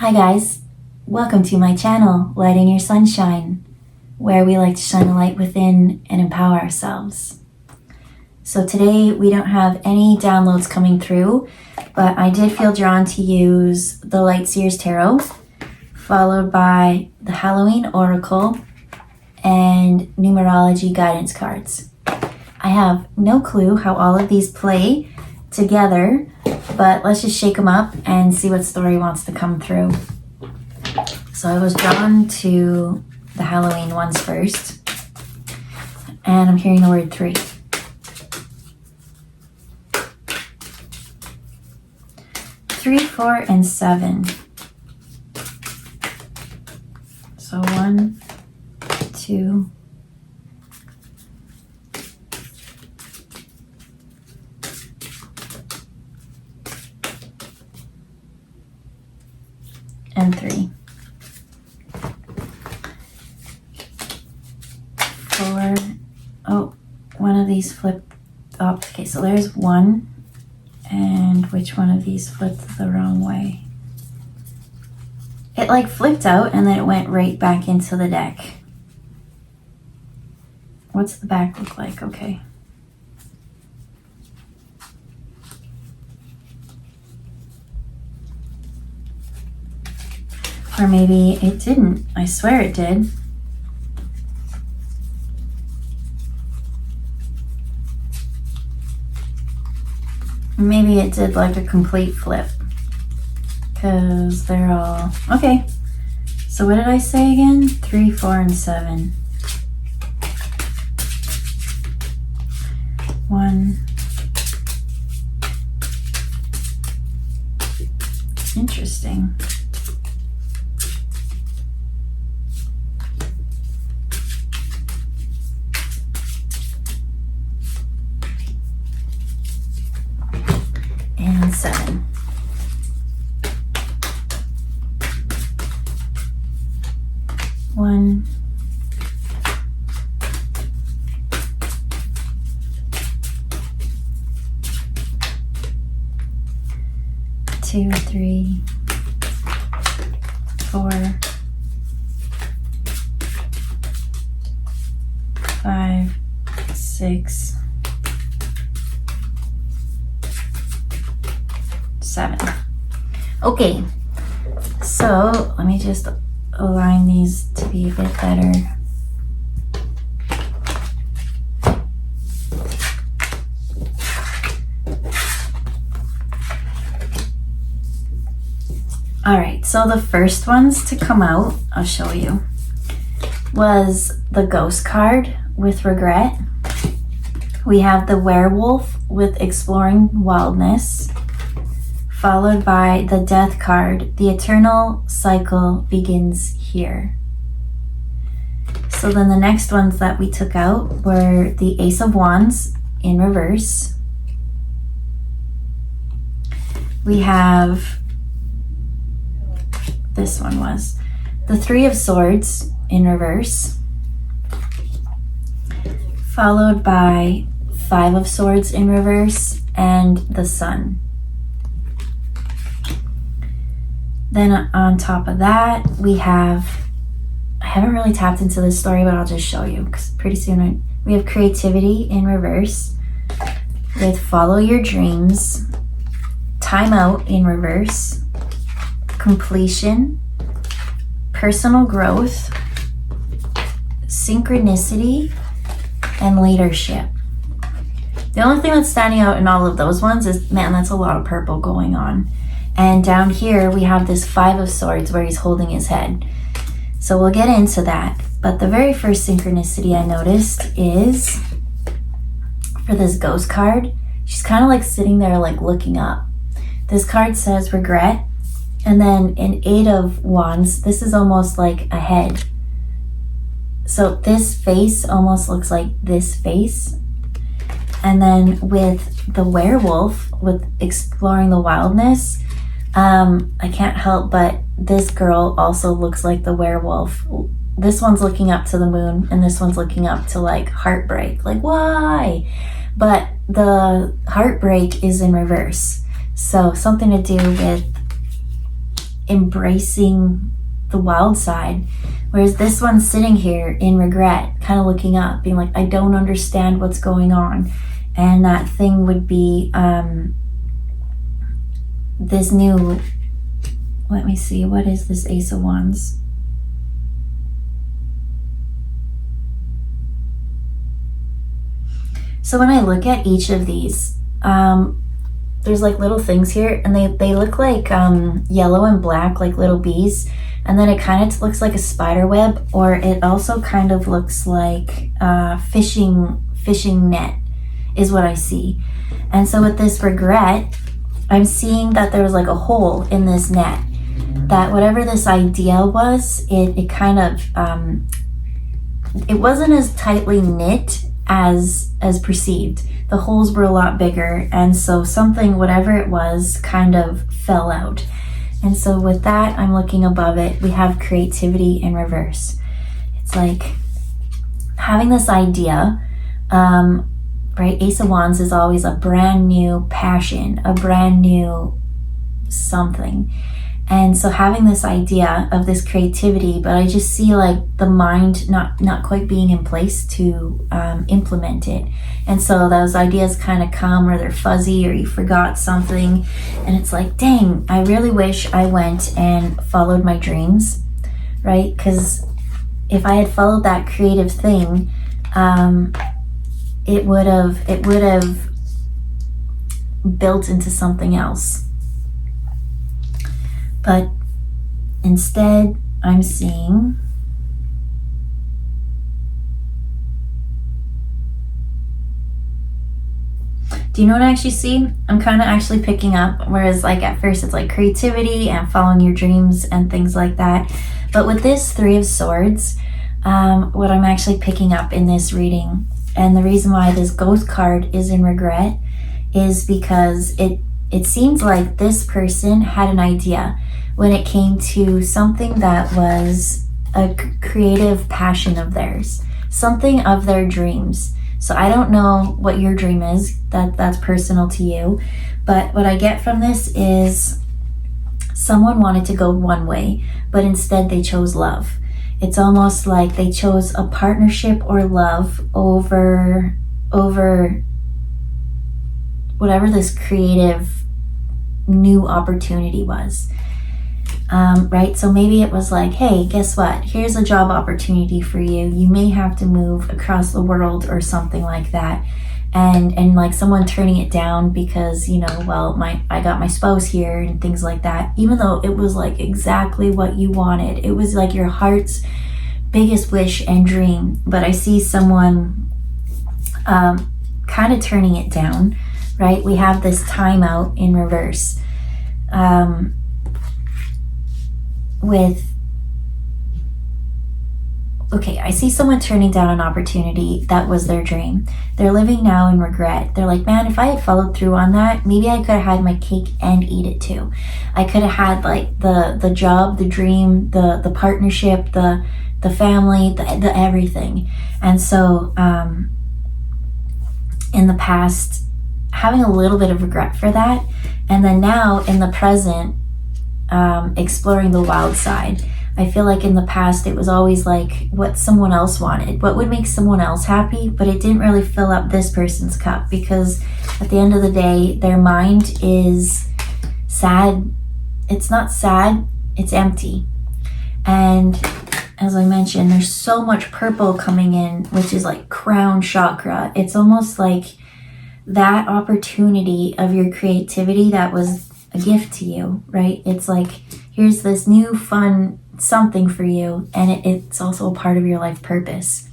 Hi guys, welcome to my channel, Lighting Your Sunshine, where we like to shine a light within and empower ourselves. So today we don't have any downloads coming through, but I did feel drawn to use the Light Seers Tarot, followed by the Halloween Oracle and numerology guidance cards. I have no clue how all of these play together, but let's just shake them up and see what story wants to come through. So I was drawn to the Halloween ones first, and I'm hearing the word 3. 3, 4, and 7. So 1, 2, and 3. 4. Oh, one of these flipped up. Okay, so there's 1. And which one of these flipped the wrong way? It like flipped out and then it went right back into the deck. What's the back look like? Okay. Or maybe it didn't. I swear it did. Maybe it did like a complete flip. Because they're all... Okay. So what did I say again? 3, 4, and 7. 1. Interesting. And 7. One, 2, 3, 4, 5, 6, 7. Okay, so let me just align these to be a bit better. All right, so the first ones to come out, I'll show you, was the Ghost card with regret. We have the Werewolf with exploring wildness, followed by the Death card. The eternal cycle begins here. So then the next ones that we took out were the Ace of Wands in reverse. We have, this one was the Three of Swords in reverse, followed by 5 of Swords in reverse and the Sun. Then on top of that, we have, I haven't really tapped into this story, but I'll just show you because pretty soon we have Creativity in reverse with Follow Your Dreams, Time Out in reverse, Completion, Personal Growth, Synchronicity, and Leadership. The only thing that's standing out in all of those ones is, man, that's a lot of purple going on. And down here, we have this 5 of Swords where he's holding his head. So we'll get into that. But the very first synchronicity I noticed is for this Ghost card. She's kind of like sitting there like looking up. This card says regret. And then in 8 of Wands, this is almost like a head. So this face almost looks like this face. And then with the Werewolf, with exploring the wildness, I can't help but this girl also looks like the werewolf. This one's looking up to the moon and this one's looking up to like heartbreak. Like, why? But the heartbreak is in reverse. So something to do with embracing the wild side. Whereas this one's sitting here in regret, kind of looking up, being like, I don't understand what's going on. And that thing would be this new, let me see, what is this Ace of Wands? So when I look at each of these, there's like little things here, and they look like yellow and black, like little bees. And then it kind of looks like a spider web, or it also kind of looks like fishing net is what I see. And so with this regret, I'm seeing that there was like a hole in this net, that whatever this idea was, it kind of, it wasn't as tightly knit as perceived. The holes were a lot bigger, and so something, whatever it was, kind of fell out. And so with that, I'm looking above it, we have creativity in reverse. It's like having this idea, right? Ace of Wands is always a brand new passion, a brand new something. And so having this idea of this creativity, but I just see like the mind not quite being in place to implement it. And so those ideas kind of come, or they're fuzzy, or you forgot something. And it's like, dang, I really wish I went and followed my dreams, right? Because if I had followed that creative thing, it would have built into something else. But instead, I'm seeing do you know what I actually see? I'm kind of actually picking up, whereas like at first it's like creativity and following your dreams and things like that. But with this Three of Swords, what I'm actually picking up in this reading, and the reason why this Ghost card is in regret, is because it seems like this person had an idea when it came to something that was a creative passion of theirs, something of their dreams. So I don't know what your dream is, that's personal to you, but what I get from this is someone wanted to go one way, but instead they chose love. It's almost like they chose a partnership or love over whatever this creative new opportunity was. Right? So maybe it was like, hey, guess what? Here's a job opportunity for you. You may have to move across the world or something like that. And like someone turning it down because, you know, well, I got my spouse here and things like that, even though it was like exactly what you wanted. It was like your heart's biggest wish and dream. But I see someone kind of turning it down, right? We have this timeout in reverse. I see someone turning down an opportunity that was their dream. They're living now in regret. They're like, man, if I had followed through on that, maybe I could have had my cake and eat it too. I could have had like the job, the dream, the partnership, the family, the everything. And so in the past, having a little bit of regret for that, and then now in the present, exploring the wild side. I feel like in the past it was always like what someone else wanted, what would make someone else happy, but it didn't really fill up this person's cup, because at the end of the day, their mind is sad. It's not sad, it's empty. And as I mentioned, there's so much purple coming in, which is like crown chakra. It's almost like that opportunity of your creativity that was a gift to you, right? It's like, here's this new fun something for you, and it's also a part of your life purpose.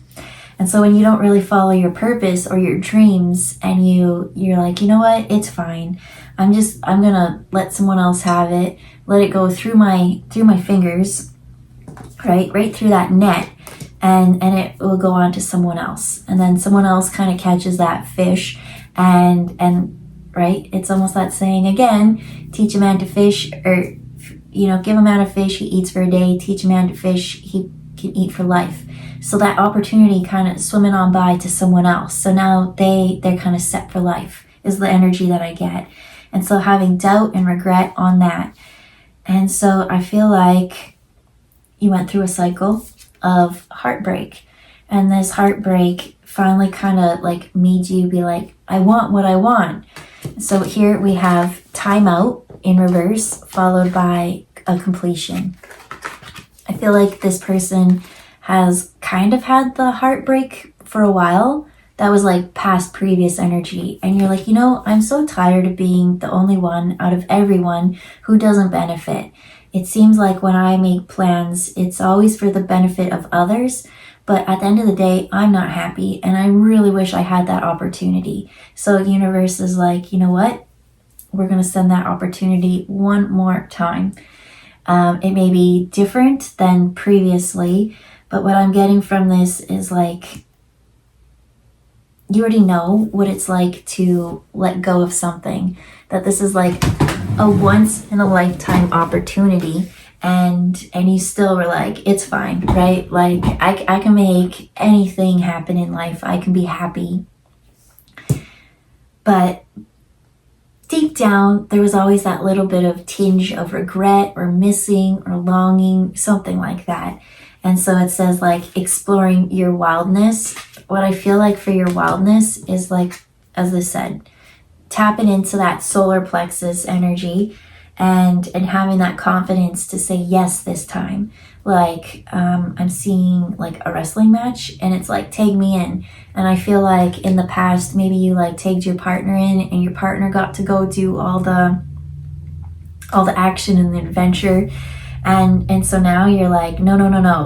And so when you don't really follow your purpose or your dreams, and you're like, you know what, it's fine, I'm gonna let someone else have it, let it go through my fingers, right through that net, and it will go on to someone else, and then someone else kind of catches that fish, and right, it's almost that saying again, teach a man to fish, or give a man a fish, he eats for a day. Teach a man to fish, he can eat for life. So that opportunity kind of swimming on by to someone else, so now they're kind of set for life, is the energy that I get. And so having doubt and regret on that, And so I feel like you went through a cycle of heartbreak, and this heartbreak finally kind of like made you be like, I want what I want. So here we have timeout in reverse followed by a completion. I feel like this person has kind of had the heartbreak for a while. That was like past previous energy. And you're like, I'm so tired of being the only one out of everyone who doesn't benefit. It seems like when I make plans, it's always for the benefit of others. But at the end of the day, I'm not happy. And I really wish I had that opportunity. So universe is like, you know what? We're going to send that opportunity one more time. It may be different than previously. But what I'm getting from this is like, you already know what it's like to let go of something, that this is like a once in a lifetime opportunity, and you still were like, it's fine, right? Like I can make anything happen in life. I can be happy. But deep down, there was always that little bit of tinge of regret or missing or longing, something like that. And so it says like exploring your wildness. What I feel like for your wildness is like, as I said, tapping into that solar plexus energy and having that confidence to say yes this time. Like I'm seeing like a wrestling match, and it's like, take me in. And I feel like in the past, maybe you like tagged your partner in, and your partner got to go do all the action and the adventure. And so now you're like, no,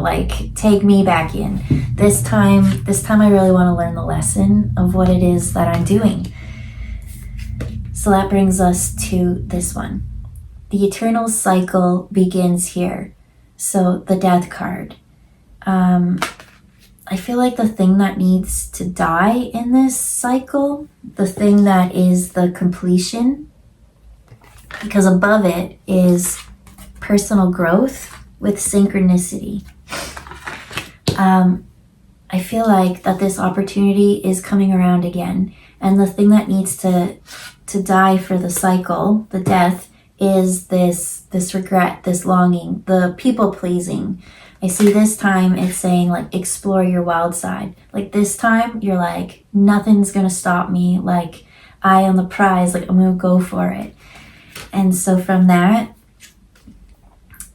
like take me back in. This time I really want to learn the lesson of what it is that I'm doing. So that brings us to this one. The eternal cycle begins here. So the death card. I feel like the thing that needs to die in this cycle, the thing that is the completion, because above it is personal growth with synchronicity. I feel like that this opportunity is coming around again, and the thing that needs to die for the cycle, the death, is this regret, this longing, the people pleasing. I see this time it's saying like explore your wild side. Like this time you're like, nothing's gonna stop me. Like eye on the prize, like I'm gonna go for it. And so from that,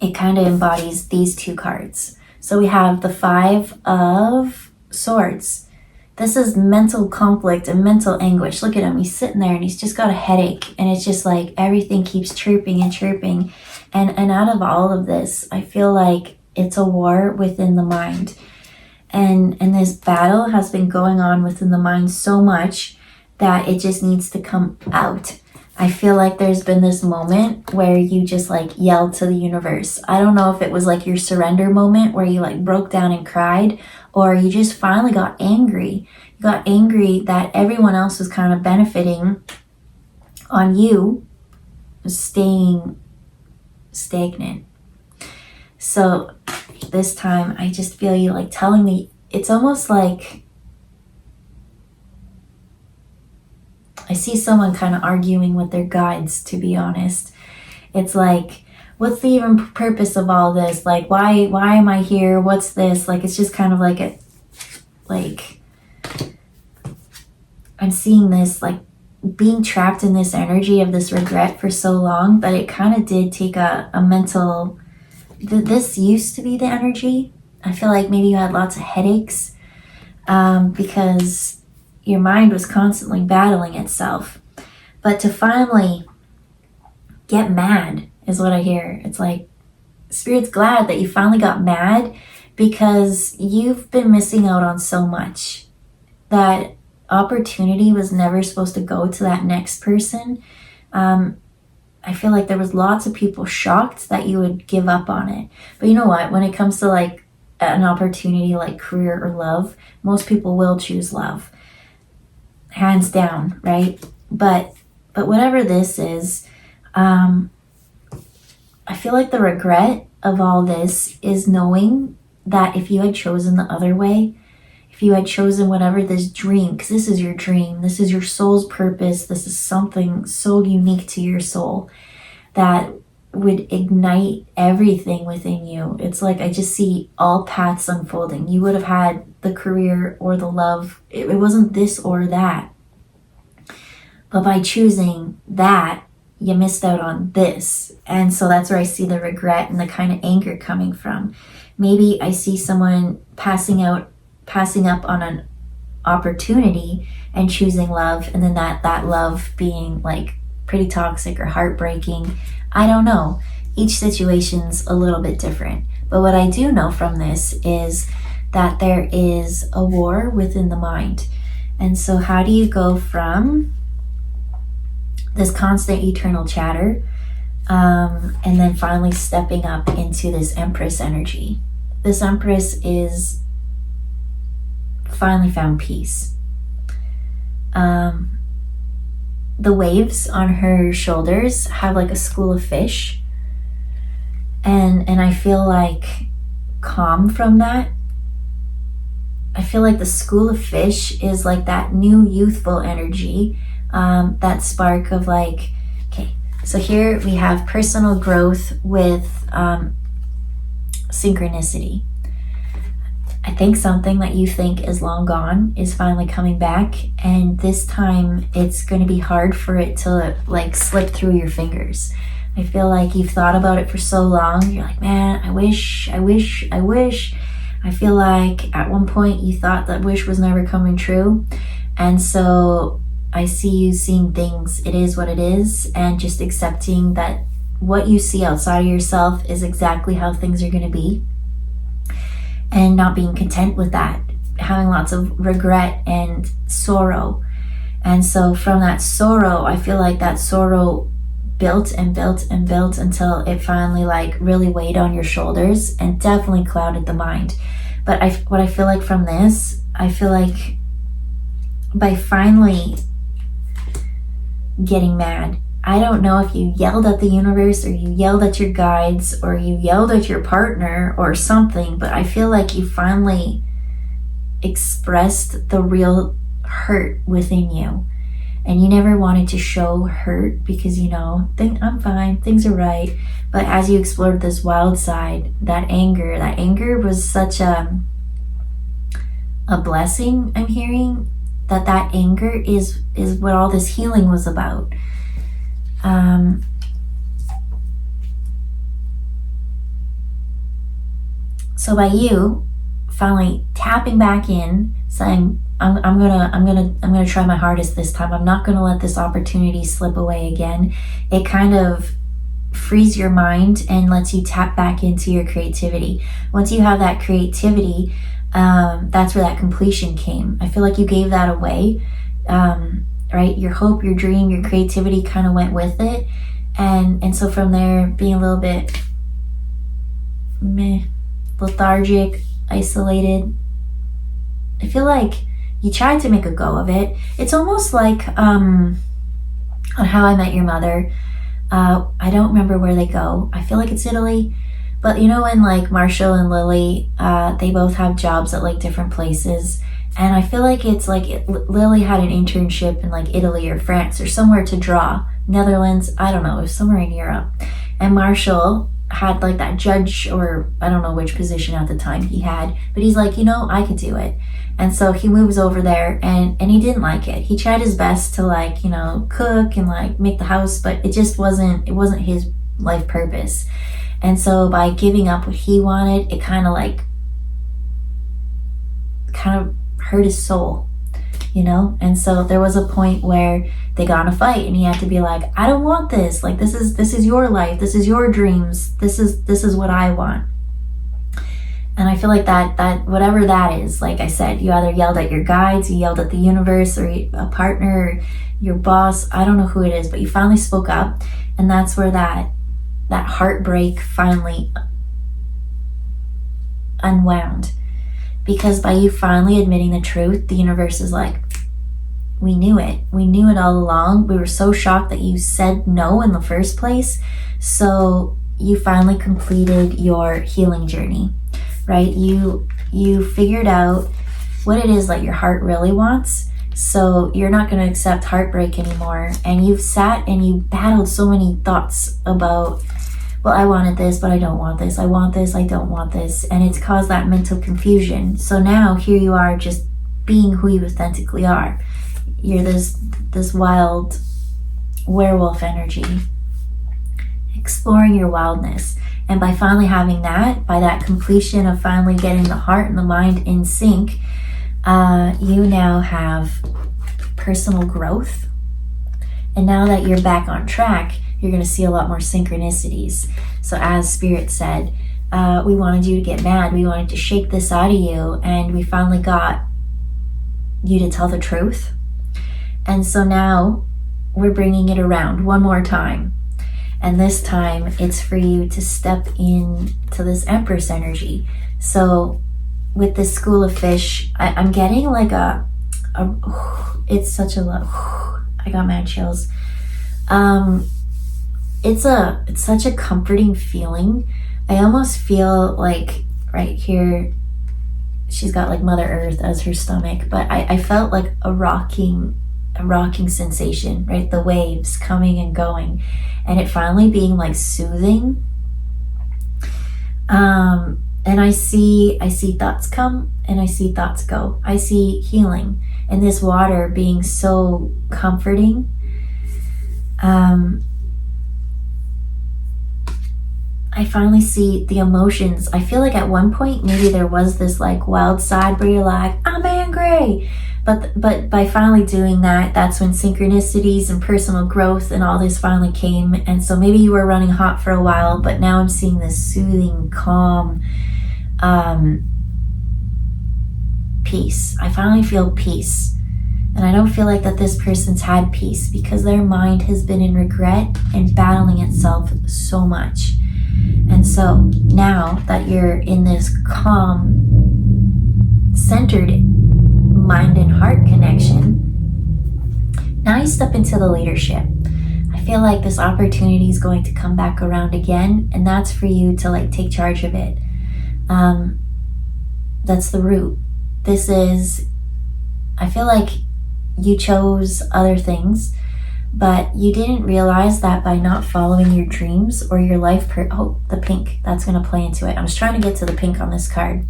it kind of embodies these two cards. So we have the 5 of Swords. This is mental conflict and mental anguish. Look at him. He's sitting there and he's just got a headache. And it's just like everything keeps chirping and chirping. And out of all of this, I feel like it's a war within the mind. And this battle has been going on within the mind so much that it just needs to come out. I feel like there's been this moment where you just like yelled to the universe. I don't know if it was like your surrender moment where you like broke down and cried, or you just finally got angry. You got angry that everyone else was kind of benefiting on you staying stagnant. So this time I just feel you like telling me, it's almost like I see someone kind of arguing with their guides, to be honest. It's like, what's the even purpose of all this? Like, why am I here? What's this? Like, it's just kind of like I'm seeing this, like, being trapped in this energy of this regret for so long that it kind of did take a mental, this used to be the energy. I feel like maybe you had lots of headaches because your mind was constantly battling itself. But to finally get mad is what I hear. It's like Spirit's glad that you finally got mad, because you've been missing out on so much. That opportunity was never supposed to go to that next person. I feel like there was lots of people shocked that you would give up on it. But you know what? When it comes to like an opportunity like career or love, most people will choose love. Hands down, right? But whatever this is, I feel like the regret of all this is knowing that if you had chosen the other way, if you had chosen whatever this dream, because this is your dream, this is your soul's purpose, this is something so unique to your soul, that would ignite everything within you. It's like I just see all paths unfolding. You would have had the career or the love. It wasn't this or that. But by choosing that, you missed out on this. And so that's where I see the regret and the kind of anger coming from. Maybe I see someone passing up on an opportunity and choosing love, and then that love being like pretty toxic or heartbreaking. I don't know. Each situation's a little bit different. But what I do know from this is that there is a war within the mind. And so how do you go from this constant eternal chatter and then finally stepping up into this Empress energy? This Empress is finally found peace. The waves on her shoulders have like a school of fish, and I feel like calm from that. I feel like the school of fish is like that new youthful energy, that spark of like, okay, so here we have personal growth with synchronicity. I think something that you think is long gone is finally coming back, and this time it's going to be hard for it to like slip through your fingers. I feel like you've thought about it for so long. You're like, man, I wish. I feel like at one point you thought that wish was never coming true. And so I see you seeing things, it is what it is, and just accepting that what you see outside of yourself is exactly how things are going to be. And not being content with that, having lots of regret and sorrow. And so from that sorrow, I feel like that sorrow built and built and built until it finally like really weighed on your shoulders and definitely clouded the mind. But what I feel like from this, I feel like by finally getting mad, I don't know if you yelled at the universe or you yelled at your guides or you yelled at your partner or something, but I feel like you finally expressed the real hurt within you. And you never wanted to show hurt because, you know, I'm fine, things are right. But as you explored this wild side, that anger was such a blessing. I'm hearing that anger is what all this healing was about. So by you finally tapping back in, saying, I'm gonna try my hardest this time. I'm not gonna let this opportunity slip away again. It kind of frees your mind and lets you tap back into your creativity. Once you have that creativity, that's where that completion came. I feel like you gave that away, right? Your hope, your dream, your creativity kind of went with it. And so from there, being a little bit lethargic, isolated, I feel like you tried to make a go of it. It's almost like on How I Met Your Mother. I don't remember where they go. I feel like it's Italy. But you know when like Marshall and Lily, they both have jobs at like different places. And I feel like it's like Lily had an internship in like Italy or France or somewhere to draw. Netherlands, I don't know, it was somewhere in Europe. And Marshall had like that judge, or I don't know which position at the time he had, but he's like, you know, I could do it. And so he moves over there and he didn't like it. He tried his best to like, you know, cook and like make the house, but it just wasn't his life purpose. And so by giving up what he wanted, it kind of hurt his soul, you know? And so there was a point where they got in a fight and he had to be like, I don't want this. Like, this is your life. This is your dreams. This is what I want. And I feel like that whatever that is, like I said, you either yelled at your guides, you yelled at the universe, or a partner, or your boss, I don't know who it is, but you finally spoke up. And that's where that heartbreak finally unwound. Because by you finally admitting the truth, the universe is like, we knew it. We knew it all along. We were so shocked that you said no in the first place. So you finally completed your healing journey, right? You figured out what it is that your heart really wants. So you're not going to accept heartbreak anymore. And you've sat and you battled so many thoughts about well, I wanted this, but I don't want this. I want this, I don't want this. And it's caused that mental confusion. So now here you are just being who you authentically are. You're this wild werewolf energy, exploring your wildness. And by finally having that, by that completion of finally getting the heart and the mind in sync, you now have personal growth. And now that you're back on track, you're going to see a lot more synchronicities. So as Spirit said, we wanted you to get mad. We wanted to shake this out of you. And we finally got you to tell the truth. And so now we're bringing it around one more time. And this time it's for you to step into this Empress energy. So with this school of fish, I'm getting like it's such a love. I got mad chills. It's such a comforting feeling. I almost feel like right here, she's got like Mother Earth as her stomach, but I felt like a rocking sensation, right? The waves coming and going, and it finally being like soothing. And I see thoughts come and I see thoughts go. I see healing, and this water being so comforting. I finally see the emotions. I feel like at one point maybe there was this like wild side where you're like, I'm angry. But by finally doing that, that's when synchronicities and personal growth and all this finally came. And so maybe you were running hot for a while, but now I'm seeing this soothing, calm peace. I finally feel peace. And I don't feel like that this person's had peace because their mind has been in regret and battling itself so much. And so now that you're in this calm, centered mind and heart connection, now you step into the leadership. I feel like this opportunity is going to come back around again, and that's for you to like take charge of it. That's the root. This is, I feel like you chose other things, but you didn't realize that by not following your dreams or your life the pink, that's going to play into it. I was trying to get to the pink on this card.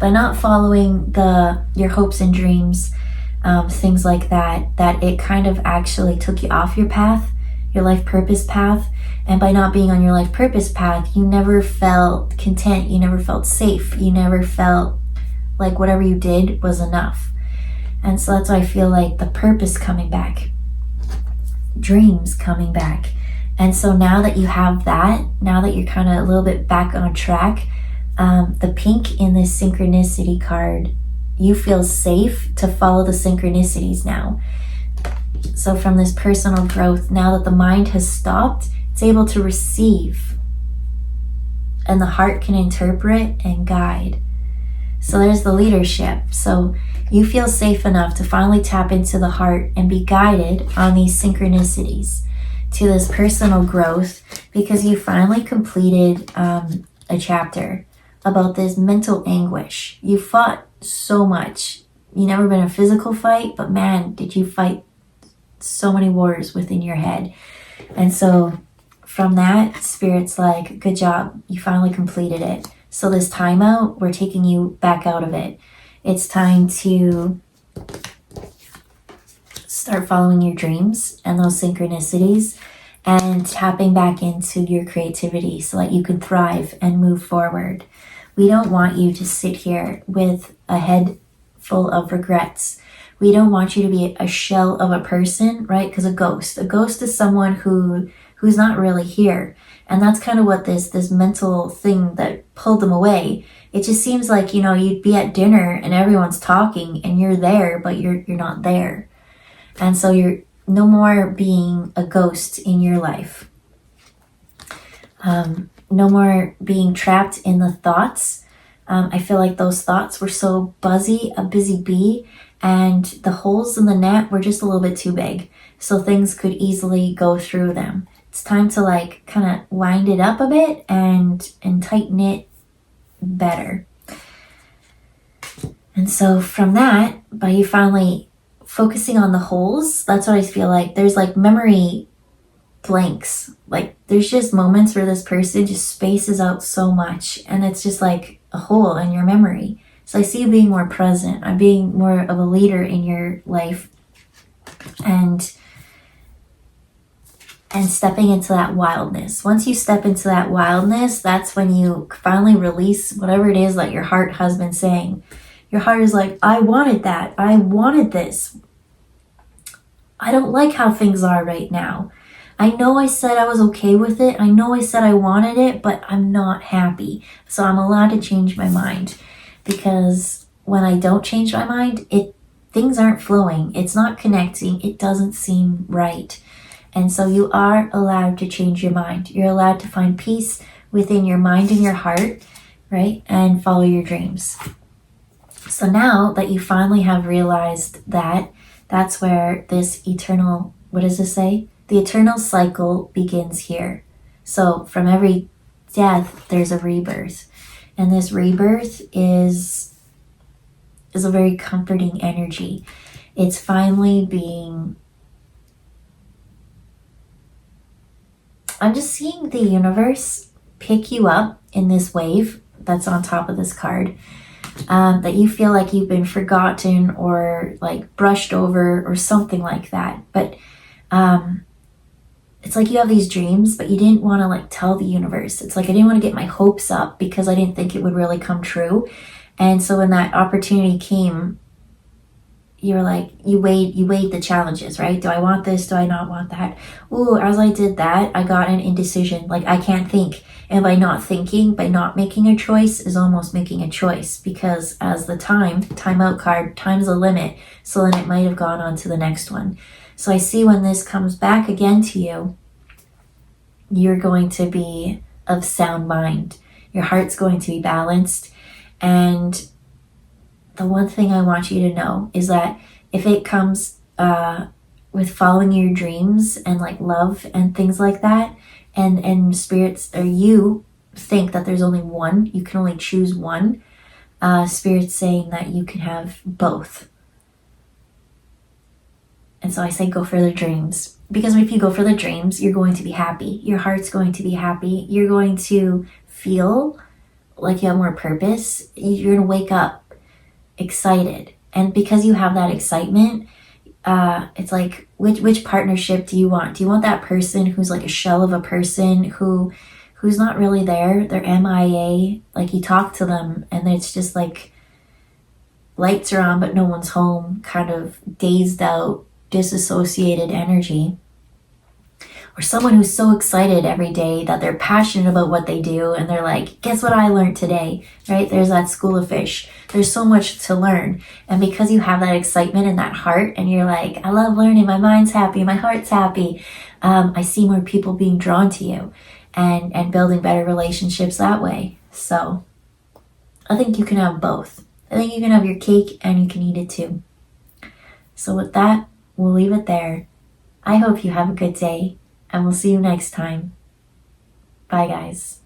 By not following your hopes and dreams, things like that it kind of actually took you off your path, your life purpose path. And by not being on your life purpose path, you never felt content, you never felt safe, you never felt like whatever you did was enough. And so that's why I feel like the purpose coming back, dreams coming back. And so now that you have that, now that you're kind of a little bit back on track, the pink in this synchronicity card, you feel safe to follow the synchronicities now. So from this personal growth, now that the mind has stopped, it's able to receive, and the heart can interpret and guide. So there's the leadership. So you feel safe enough to finally tap into the heart and be guided on these synchronicities to this personal growth, because you finally completed a chapter about this mental anguish. You fought so much. You never been in a physical fight, but man, did you fight so many wars within your head. And so from that, Spirit's like, good job, you finally completed it. So this timeout, we're taking you back out of it. It's time to start following your dreams and those synchronicities and tapping back into your creativity so that you can thrive and move forward. We don't want you to sit here with a head full of regrets. We don't want you to be a shell of a person, right? Because a ghost is someone who's not really here. And that's kind of what this mental thing that pulled them away. It just seems like, you'd be at dinner and everyone's talking and you're there, but you're not there. And so you're no more being a ghost in your life. No more being trapped in the thoughts. I feel like those thoughts were so buzzy, a busy bee, and the holes in the net were just a little bit too big. So things could easily go through them. It's time to like kind of wind it up a bit and tighten it better. And so from that, by you finally focusing on the holes, that's what I feel like. There's like memory blanks. Like there's just moments where this person just spaces out so much, and it's just like a hole in your memory. So I see you being more present. I'm being more of a leader in your life, and stepping into that wildness. Once you step into that wildness, that's when you finally release whatever it is that your heart has been saying. Your heart is like, I wanted that. I wanted this. I don't like how things are right now. I know I said I was okay with it. I know I said I wanted it, but I'm not happy. So I'm allowed to change my mind, because when I don't change my mind, things aren't flowing. It's not connecting. It doesn't seem right. And so you are allowed to change your mind. You're allowed to find peace within your mind and your heart, right? And follow your dreams. So now that you finally have realized that, that's where this eternal, what does this say? The eternal cycle begins here. So from every death, there's a rebirth. And this rebirth is a very comforting energy. It's finally being, I'm just seeing the universe pick you up in this wave that's on top of this card, that you feel like you've been forgotten or like brushed over or something like that. But it's like you have these dreams, but you didn't want to like tell the universe. It's like I didn't want to get my hopes up because I didn't think it would really come true. And so when that opportunity came, you were like, you weighed the challenges, right? Do I want this? Do I not want that? Ooh, as I did that, I got an indecision. Like I can't think. And by not thinking, by not making a choice is almost making a choice, because as the timeout card, time's a limit. So then it might have gone on to the next one. So I see when this comes back again to you, you're going to be of sound mind. Your heart's going to be balanced. And the one thing I want you to know is that if it comes with following your dreams and like love and things like that, and spirits, or you think that there's only one, you can only choose one, spirits saying that you can have both. And so I say go for the dreams, because if you go for the dreams, you're going to be happy. Your heart's going to be happy. You're going to feel like you have more purpose. You're going to wake up excited. And because you have that excitement, it's like, which partnership do you want? Do you want that person who's like a shell of a person who's not really there? They're MIA. Like you talk to them and it's just like lights are on but no one's home, kind of dazed out, disassociated energy. Or someone who's so excited every day that they're passionate about what they do and they're like, guess what I learned today, right? There's that school of fish. There's so much to learn. And because you have that excitement in that heart and you're like, I love learning, my mind's happy, my heart's happy, I see more people being drawn to you and building better relationships that way. So I think you can have both. I think you can have your cake and you can eat it too. So with that, we'll leave it there. I hope you have a good day, and we'll see you next time. Bye, guys.